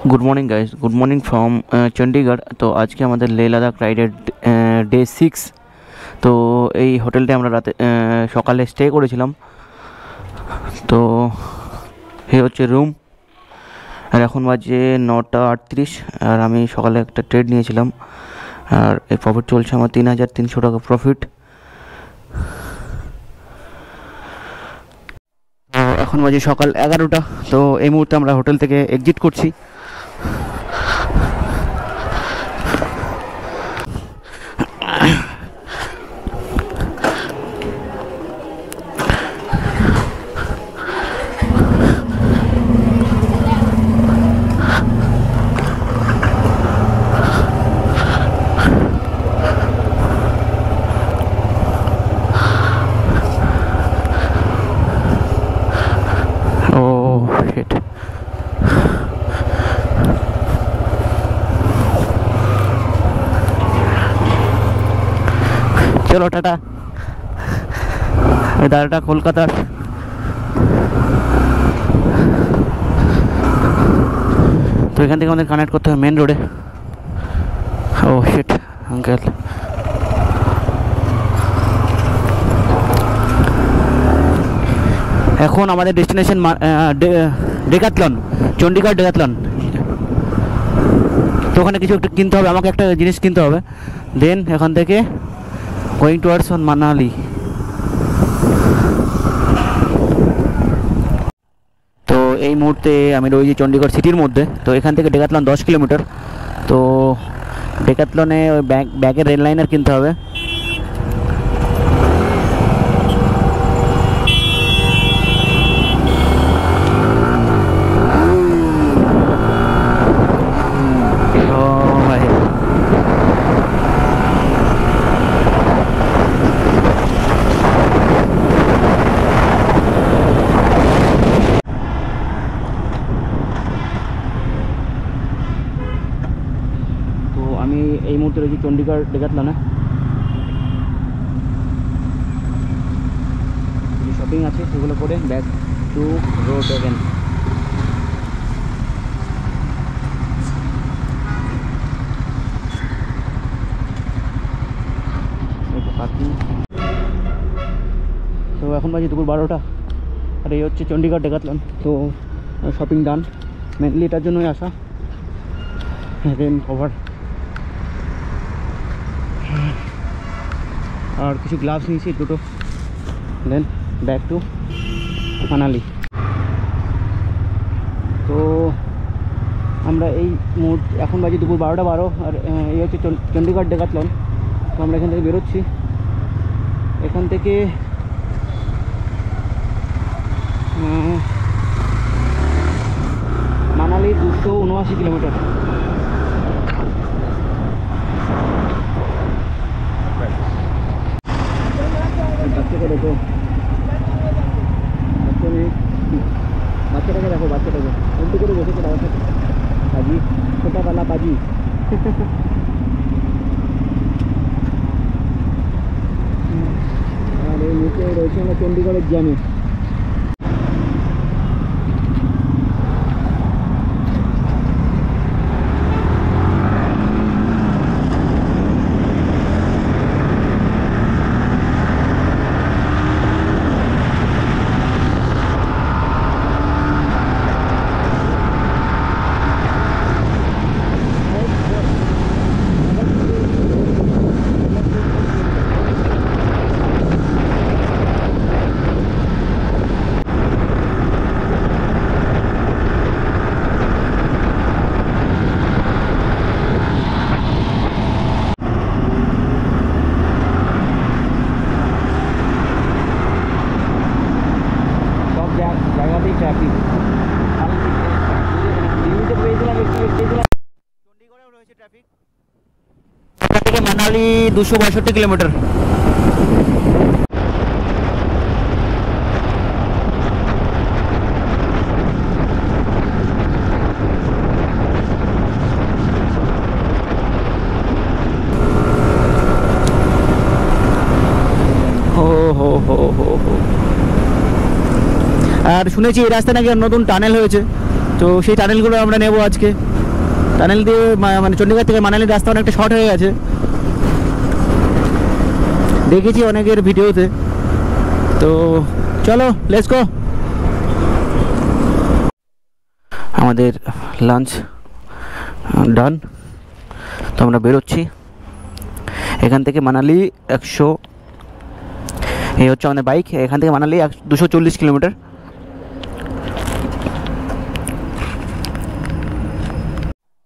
Good morning guys, good morning from Chandigarh. तो आज के हमारे लेह लद्दाख राइडेर डे 6। तो এই হোটেলটা আমরা রাতে সকালে স্টে করেছিলাম। তো এই হচ্ছে রুম, আর এখন বাজে 9:38। আর আমি সকালে একটা ট্রেড নিয়েছিলাম, আর এই প্রফিট চলছে আমার 3,300 টাকা প্রফিট। তো এখন বাজে সকাল 11টা। তো এই মুহূর্তে আমরা হোটেল থেকে এক্সিট করছি। चलो टाटा। दादाटा कलकातार। तो एखान থেকে আমাদের কানেক্ট করতে হবে মেন রোডে। ও শিট আঙ্কেল। এখন আমাদের ডেস্টিনেশন ডেকাথলন, চণ্ডীগড় ডেকাথলন। তো ওখানে কিছু একটা কিনতে হবে, আমাকে একটা জিনিস কিনতে হবে। দেন এখান থেকে গোয়িং টুয়ার্ডস অন মানালি। তো এই মুহূর্তে আমি রয়েছি চণ্ডীগড় সিটির মধ্যে। তো এখান থেকে ডেকাথলন 10 কিলোমিটার। তো ডেকাথলনে ব্যাগের রেল লাইনার কিনতে হবে। আমি এই মুহূর্তে রয়েছি চণ্ডীগড় ডেকাথলনে। যে শপিং আছে সেগুলো করে ব্যাক টু রোড অ্যাগেন। তো এখন বাজে দুপুর 12টা, আর এই হচ্ছে চণ্ডীগড় ডেকাথলন। তো শপিং ডান, মেনলি এটার জন্যই আসা। দেন কভার আর কিছু গ্লাভস নিয়েছি দুটো। Then back to Manali. তো আমরা এই এখন বাজে দুপুর 12:12, আর এই হচ্ছে চণ্ডীগড় ডেকাথলন। তো আমরা এখান থেকে বেরোচ্ছি। এখান থেকে মানালি 279 কিলোমিটার। বাচ্চাকে দেখো, বাচ্চাটাকে দেখো, বাচ্চাটাকে উল্টো করে বসেছে বাবার সাথে। পাজি, ছোটাবেলা পাজি। আর এই মুখে রয়েছে আমরা চণ্ডীগড়ের জ্যামে। মানালি 262 কিলোমিটার। আর শুনেছি এই রাস্তা নাকি নতুন টানেল হয়েছে, তো সেই টানেলগুলো আমরা নেব আজকে। টানেল দিয়ে মানে চণ্ডীগড় থেকে মানালির রাস্তা অনেকটা শর্ট হয়ে গেছে, দেখেছি অনেকের ভিডিওতে। তো চলো লেটস গো। আমাদের লাঞ্চ ডান, তো আমরা বেরোচ্ছি এখান থেকে মানালি 100, এই হচ্ছে আমাদের বাইক, এখান থেকে মানালি 240 কিলোমিটার।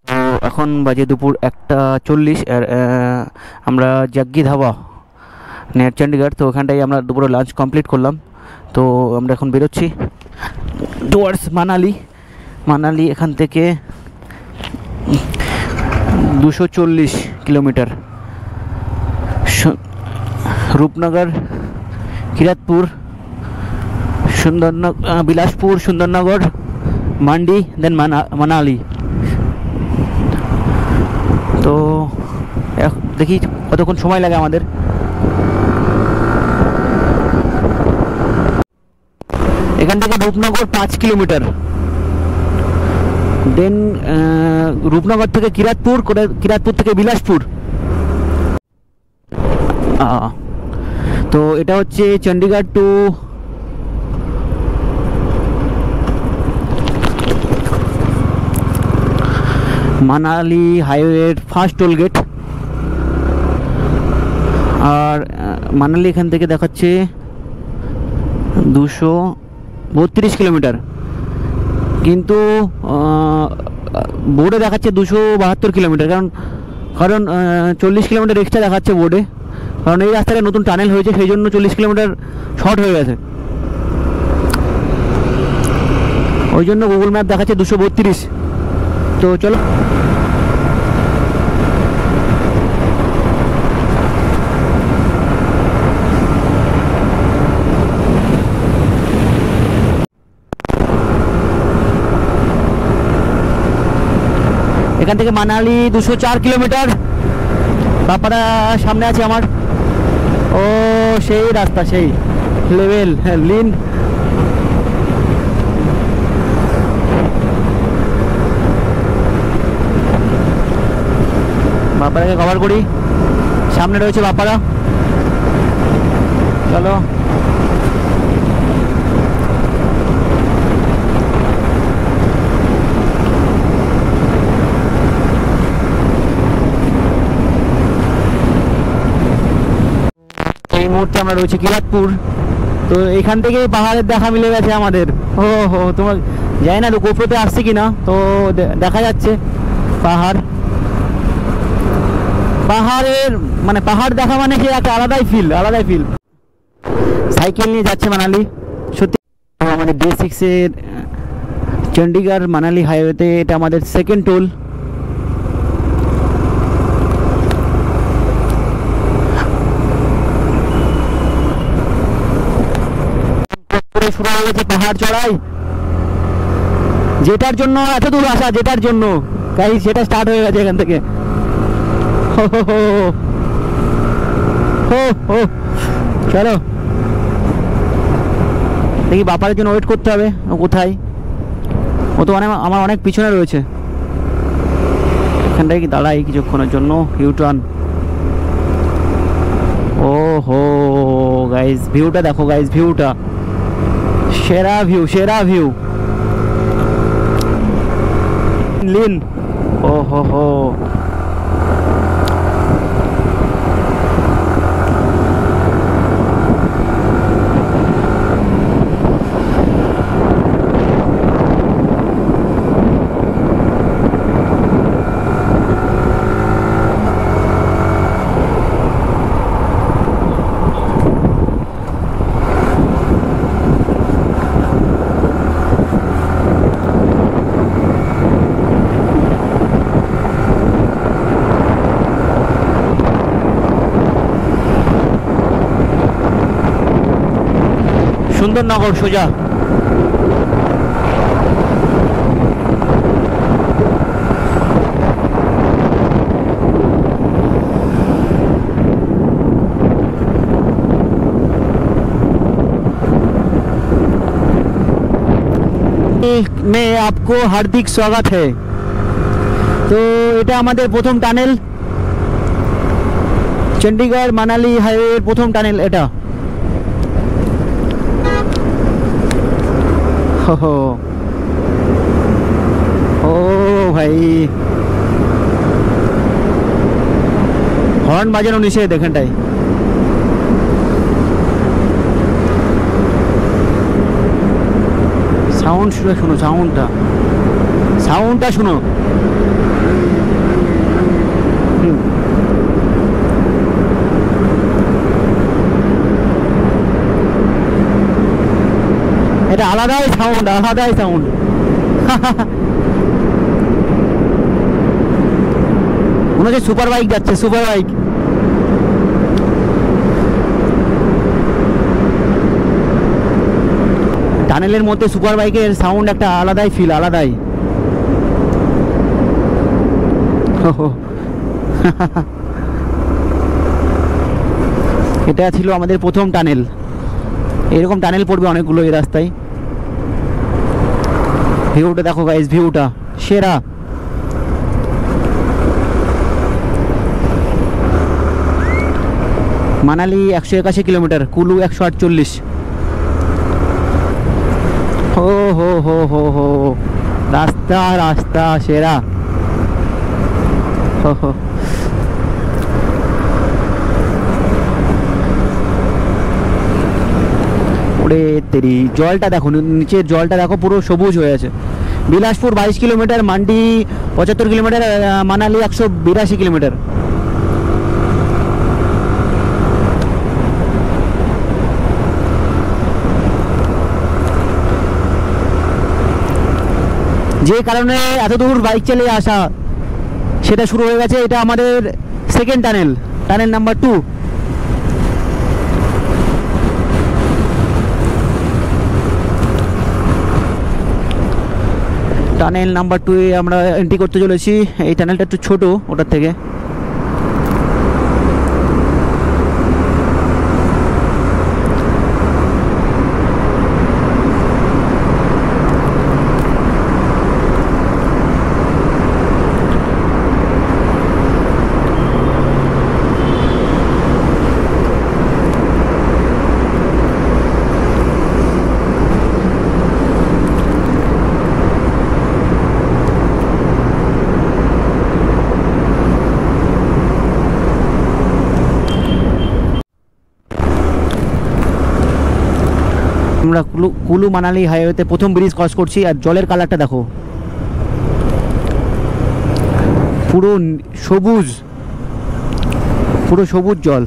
তো এখন বাজে দুপুর 1:40, আর আমরা জাগ্গি ধাবা নিয়ার চণ্ডীগড়, তো ওখানটাই আমরা দুপুরে লাঞ্চ কমপ্লিট করলাম। তো আমরা এখন বেরোচ্ছি টুয়ার্ডস মানালি এখান থেকে 240 কিলোমিটার। রূপনগর, কিরাতপুর, বিলাসপুর, সুন্দরনগর, মান্ডি, দেন মানালি। তো দেখি কতক্ষণ সময় লাগে আমাদের। এখান থেকে রূপনগর 5 কিলোমিটার, দেন রূপনগর থেকে কিরাতপুর, কিরাতপুর থেকে বিলাসপুর। তো এটা হচ্ছে চণ্ডীগড় টু মানালি হাইওয়ের ফার্স্ট টোল গেট। আর মানালি এখান থেকে দেখাচ্ছে 232 কিলোমিটার, কিন্তু বোর্ডে দেখাচ্ছে 272 কিলোমিটার, কারণ 40 কিলোমিটার এক্সট্রা দেখাচ্ছে বোর্ডে, কারণ এই রাস্তাটা নতুন টানেল হয়েছে, সেই জন্য 40 কিলোমিটার শর্ট হয়ে গেছে, ওই জন্য গুগল ম্যাপ দেখাচ্ছে 232। তো চলো এখান থেকে মানালি 204 কিলোমিটার। বাপারা সামনে আছে আমার, ও সেই রাস্তা, সেই লেভেল, হ্যাঁ লিন। বাপারাকে কভার করি, সামনে রয়েছে বাপারা। চলো এই মুহূর্তে আমরা রয়েছি কিরাতপুর। তো এখান থেকেই পাহাড়ের দেখা মিলে গেছে আমাদের। ও হো, তোমার জানি না গোপ্রোতে আসছে কিনা, তো দেখা যাচ্ছে পাহাড়ের মানে পাহাড় দেখা মানে কি একটা আলাদাই ফিল। সাইকেল নিয়ে যাচ্ছে মানালি। সত্যি আমাদের ডে 6-এর চণ্ডীগড় মানালি হাইওয়েতে এটা আমাদের সেকেন্ড টোল। শুরু হয়ে গেছে পাহাড় চড়াই, যেটার জন্য এত দূর আসা, যেটার জন্য গাইস সেটা স্টার্ট হয়ে গেছে এখান থেকে। চলো দেখি, বাপারের জন্য ওয়েট করতে হবে। ও কোথায়? ও তো আমার অনেক পিছনে রয়েছে। এখানটায় কি দাঁড়াই কিছুক্ষণের জন্য, ইউটার্ন। ও হো গাইস, ভিউটা দেখো গাইস, ভিউটা সেরা ভিউ লিন। ও হো सुंदरनगर सोजा। में आपको हार्दिक स्वागत है। তো এটা আমাদের প্রথম টানেল, চণ্ডীগড় মানালি হাইওয়ের প্রথম টানেল এটা। ও ভাই, হর্ন বাজানো নিষেধ এখানটায়। সাউন্ড শোনো, সাউন্ডটা শোনো। এটা আলাদাই সাউন্ড। মনে হচ্ছে সুপার বাইক যাচ্ছে, সুপার বাইক। টানেলের মধ্যে সুপার বাইকের সাউন্ড একটা আলাদাই ফিল, আলাদাই। এটা ছিল আমাদের প্রথম টানেল। এরকম টানেল পড়বে অনেকগুলো এই রাস্তায়। ভিউটা দেখো গাইস, ভিউটা সেরা। মানালি 181 কিলোমিটার, কুলু 148। হো রাস্তা সেরা। ওরে তেরি, জলটা দেখো, নিচের জলটা দেখো, পুরো সবুজ হয়ে আছে। Bilaspur 22 kilometre, mandi 75 kilometre, Manali 182 kilometre. যে কারণে এত দূর বাইক চালিয়ে আসা সেটা শুরু হয়ে গেছে। এটা আমাদের second tunnel, tunnel number 2। Tunnel number 2 এ আমরা এন্ট্রি করতে চলেছি। এই টানেলটা একটু ছোট ওটার থেকে। আমরা কুলু মানালি হাইওয়েতে প্রথম ব্রিজ ক্রস করছি। আর জলের কালারটা দেখো, পুরো সবুজ জল।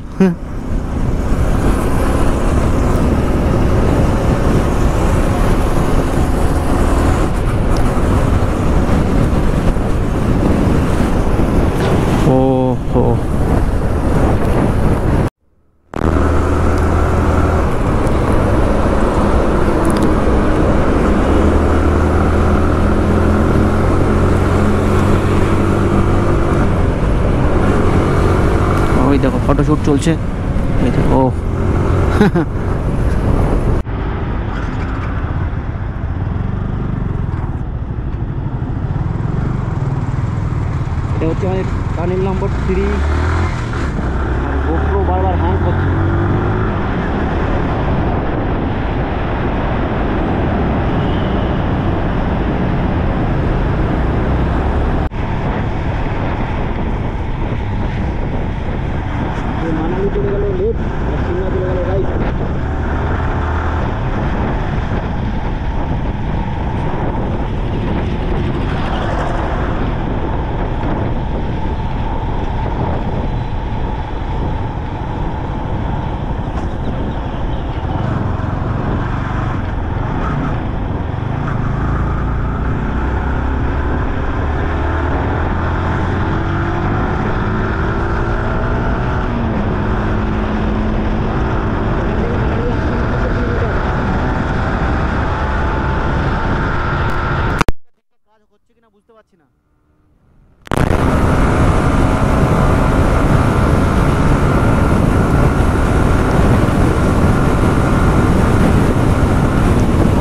দেখো ফটোশুট চলছে, এই দেখো। এটা হচ্ছে আমাদের টানেল নাম্বার 3। আর গোপ্রো বারবার হ্যাং করছে। মানালি চলে গেল লেফট, আর সিমলা চলে গেল রাইট। বুঝতে পারছি না।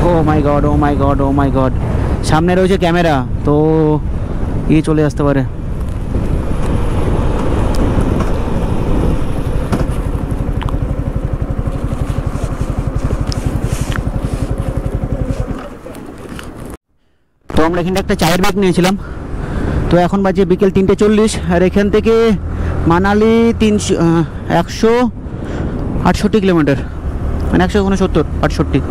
ও মাই গড, ও মাই গড, ও মাই গড। সামনে রয়েছে ক্যামেরা, তো চলে আসতে পারে। তো আমরা এখানে একটা চায়ের ব্রেক নিয়েছিলাম। তো এখন বাজে বিকেল 3:40, আর এখান থেকে মানালি 168 কিলোমিটার, মানে 169-68।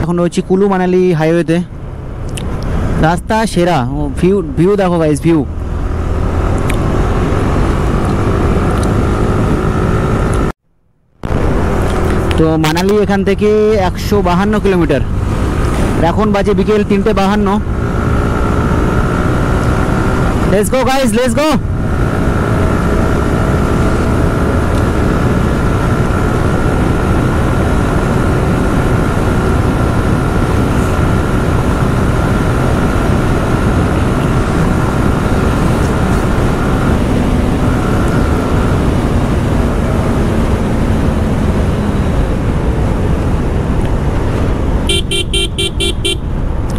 এখন রয়েছি কুলু মানালি হাইওয়েতে। রাস্তা সেরা, ভিউ দেখো গাইস, ভিউ। তো মানালি এখান থেকে 152 কিলোমিটার। এখন বাজে বিকেল 3:52। Let's go guys, let's go.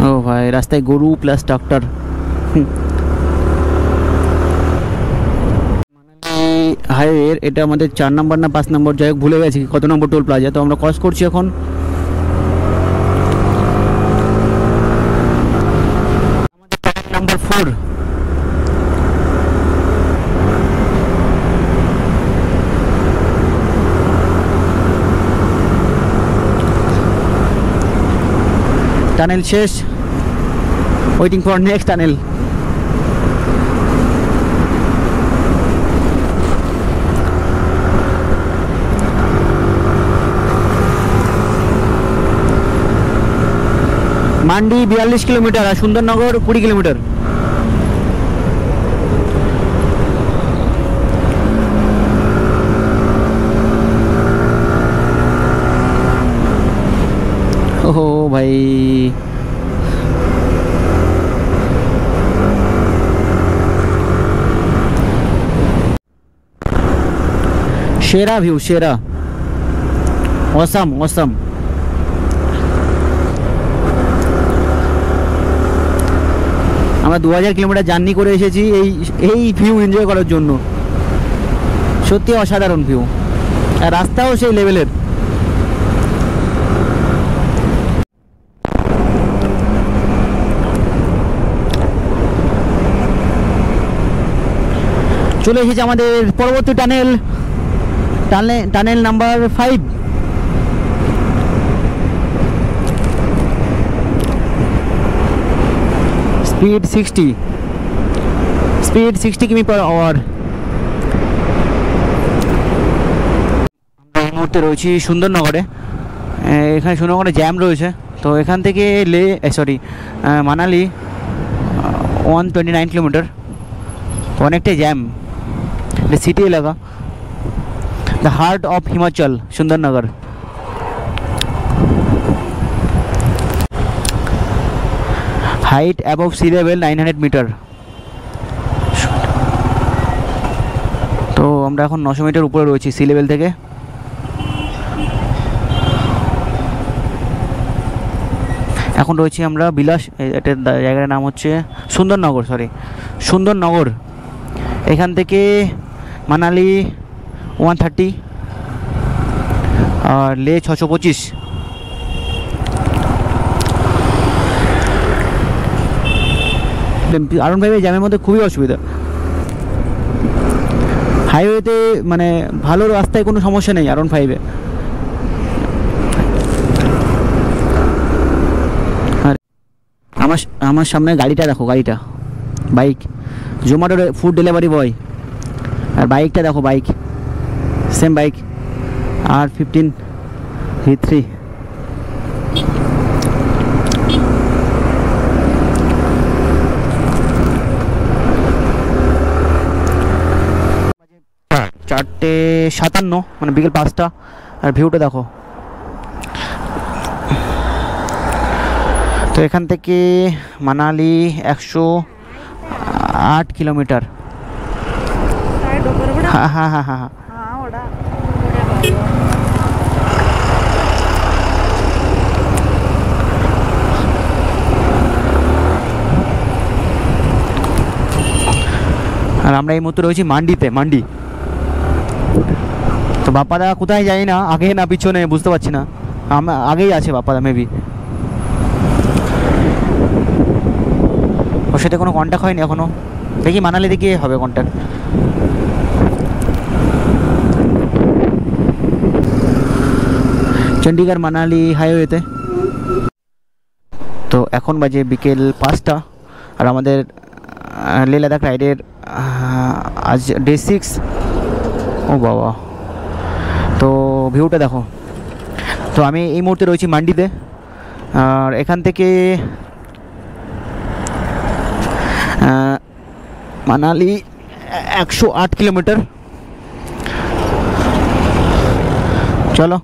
ও ভাই, রাস্তায় গরু প্লাস ট্রাক্টর। হাইওয়ের এটা আমাদের 4 নম্বর না 5 নম্বর, যাই হোক ভুলে গেছি কত নম্বর টোল প্লাজা। তো আমরা ক্রস করছি এখন। আমাদের নাম্বার 4। টানেল শেষ, waiting for next tunnel. Mandi 42 kilometre আর সুন্দরনগর 20 কিলোমিটার। ওহো ভাই, সেরা ভিউ, সেরা, অসাম অসাম। আমরা 2000 কিলোমিটার জার্নি করে এসেছি এই ভিউ এনজয় করার জন্য। সত্যি অসাধারণ ভিউ, আর রাস্তাও সেই লেভেলের। চলে এসেছে আমাদের পরবর্তী টানেল নাম্বার 5। স্পিড 60 কিমি/আওয়ার। আমরা এই মুহূর্তে রয়েছি সুন্দরনগরে। এখানে সুন্দরনগরে জ্যাম রয়েছে। তো এখান থেকে মানালি 129 কিলোমিটার, অনেকটাই জ্যাম। এটা সিটি এলাকা, the heart of Himachal, Sundarnagar. Height above sea level 900 metre. তো আমরা এখন 900 মিটার উপরে রয়েছি সি লেভেল থেকে। এখন রয়েছি আমরা এটার জায়গার নাম হচ্ছে সুন্দরনগর। এখান থেকে মানালি 130 আর লে 625। আরন ভাই জ্যামের মধ্যে খুবই অসুবিধা। হাইওয়েতে মানে ভালো রাস্তায় কোনো সমস্যা নেই আরন 5-এ। আমার আমার সামনে গাড়িটা দেখো, গাড়িটা বাইক, জোম্যাটোর ফুড ডেলিভারি বয়। আর বাইকটা দেখো, bike same bike R15 V3। চারটে 57 মানে বিকেল 5টা। আর ভিউটা দেখো। তো এখান থেকে মানালি 108 কিলোমিটার। হ্যাঁ হ্যাঁ হ্যাঁ হ্যাঁ। আর আমরা এই মুহূর্তে রয়েছি মান্ডিতে, মান্ডি। তো বাপ্পাদা কোথায় যাই না, আগে না পিছনে বুঝতে পারছি না। আগেই আছে বাপ্পাদা মেবি। ওর সাথে কোনো কন্ট্যাক্ট হয়নি এখনো, দেখি মানালিতে গিয়ে হবে কন্ট্যাক্ট। চণ্ডীগড় মানালি হাইওয়েতে। তো এখন বাজে বিকেল 5টা। আর আমাদের লে লাদাখ রাইডের আজ ডে 6। ও বাবা, তো ভিউটা দেখো। তো আমি এই মুহূর্তে রয়েছি মান্ডিতে। আর এখান থেকে মানালি 108 কিলোমিটার। চলো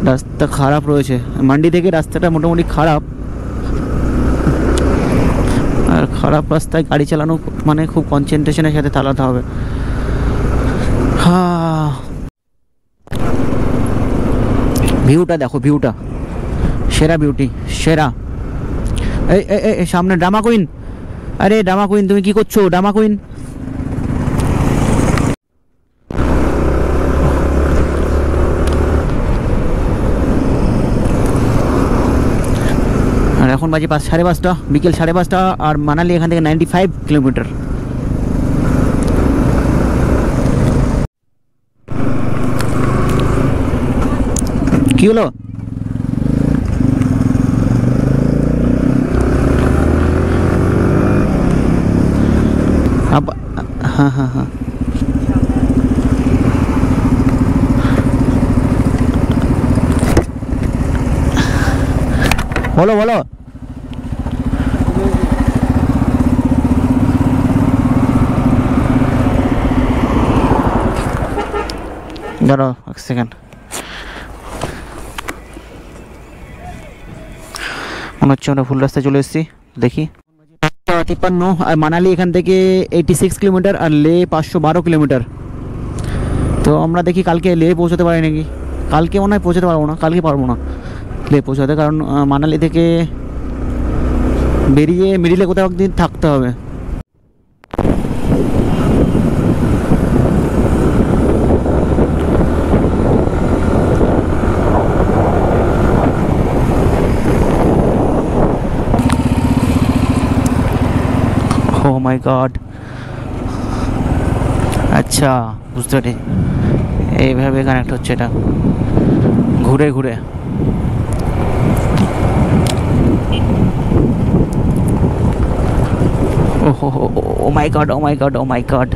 রাস্তা খারাপ রয়েছে, মান্ডি থেকে রাস্তাটা মোটামুটি খারাপ। আর খারাপ রাস্তায় গাড়ি চালানো মানে খুব কনসেন্ট্রেশনের সাথে চালাতে হবে। হ্যাঁ, ভিউটা দেখো, ভিউটা সেরা, বিউটি সেরা। এই সামনে ড্রামা কুইন। আরে ড্রামা কুইন, তুমি কি করছো ড্রামা কুইন? আর এখন বাজে 5:30, বিকেল 5:30। আর মানালি এখান থেকে 95 কিলোমিটার। কি হলো? হ্যাঁ হ্যাঁ হ্যাঁ, বলো বলো। দাঁড়াও এক সেকেন্ড, মনে হচ্ছে আমরা ভুল রাস্তায় চলে এসেছি। দেখি 53। আর মানালি এখান থেকে 86 কিলোমিটার। আর লে 512 কিলোমিটার। তো আমরা দেখি কালকে লে পৌঁছাতে পারি নাকি। কালকে মনে হয় পৌঁছাতে পারবো না, কালকে পারবো না লে পৌঁছাতে, কারণ মানালি থেকে বেরিয়ে মিডিলে কোথাও একদিন থাকতে হবে। ও মাই গড, আচ্ছা বুঝতে পারি, এইভাবে কানেক্ট হচ্ছে এটা ঘুরে ঘুরে। ও মাই গড, ও মাই গড, ও মাই গড।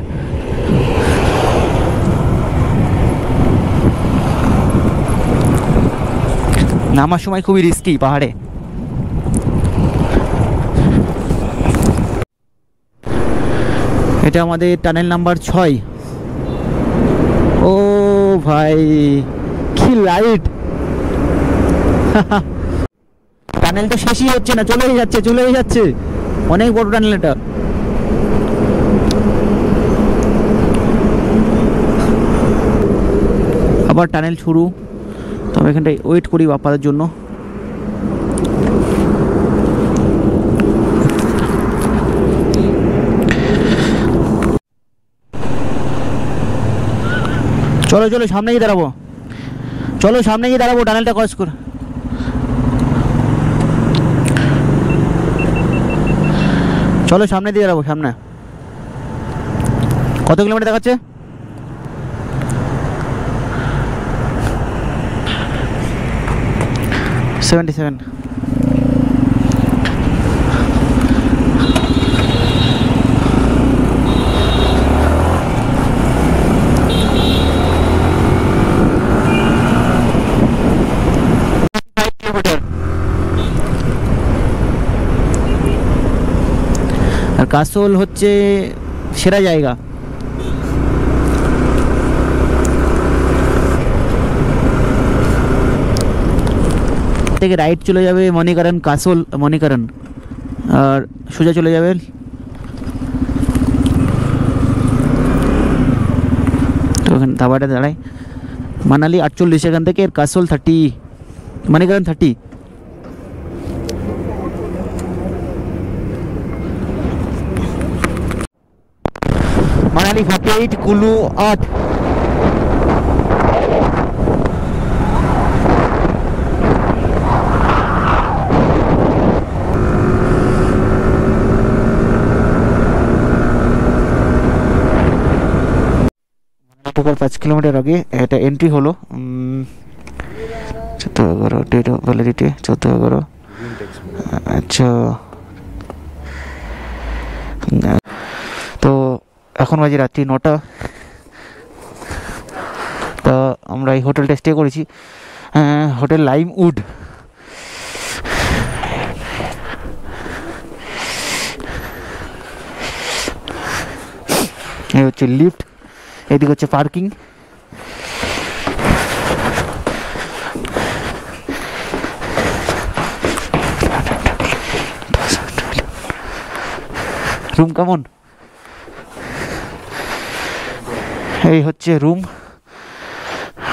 নামার সময় খুবই রিস্কি পাহাড়ে। এটা আমাদের টানেল নাম্বার 6। ও ভাই কি লাইট! টানেল তো শেষই হচ্ছে না, চলেই যাচ্ছে চলেই যাচ্ছে। অনেক বড় টানেল এটা। আবার টানেল শুরু। তো আমি এখানটায় ওয়েট করি বাপ্পাদের জন্য। চলো চলো সামনে গিয়ে দাঁড়াবো, চলো সামনে গিয়ে দাঁড়াবো, টানেলটা ক্রস করে। চলো সামনে দিয়ে যাবো, সামনে কত কিলোমিটার দেখাচ্ছে? 77। আর কাসোল হচ্ছে সেরা জায়গা। থেকে রাইট চলে যাবে মণিকরণ, কাসোল মণিকরণ, আর সোজা চলে যাবে তো ওখানে ধাবাটা দাঁড়ায় মানালি 48 এখান থেকে, আর কাসোল 30, মণিকরণ 30। মানালি 48, কুলু 8। ঢোকার 5 কিলোমিটার আগে এটা এন্ট্রি হলো। 14/11 ডেট অফ ভ্যালিডিটি 14/11। আচ্ছা, তো এখন বাজে রাত্রি 9টা। তো আমরা এই হোটেলটা স্টে করেছি, হোটেল লাইম উড। এই হচ্ছে লিফট, এদিকে হচ্ছে পার্কিং। রুম কেমন? এই হচ্ছে রুম,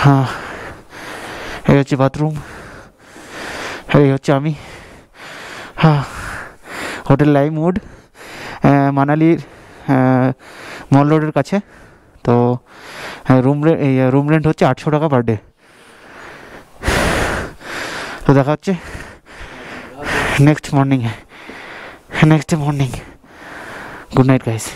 হ্যাঁ এই হচ্ছে বাথরুম, এই হচ্ছে আমি। হ্যাঁ, হোটেল লাইম উড, মানালির মল রোডের কাছে। তো রুম রেন্ট হচ্ছে 800 টাকা পার ডে। তো দেখা হচ্ছে next morning. Good night guys.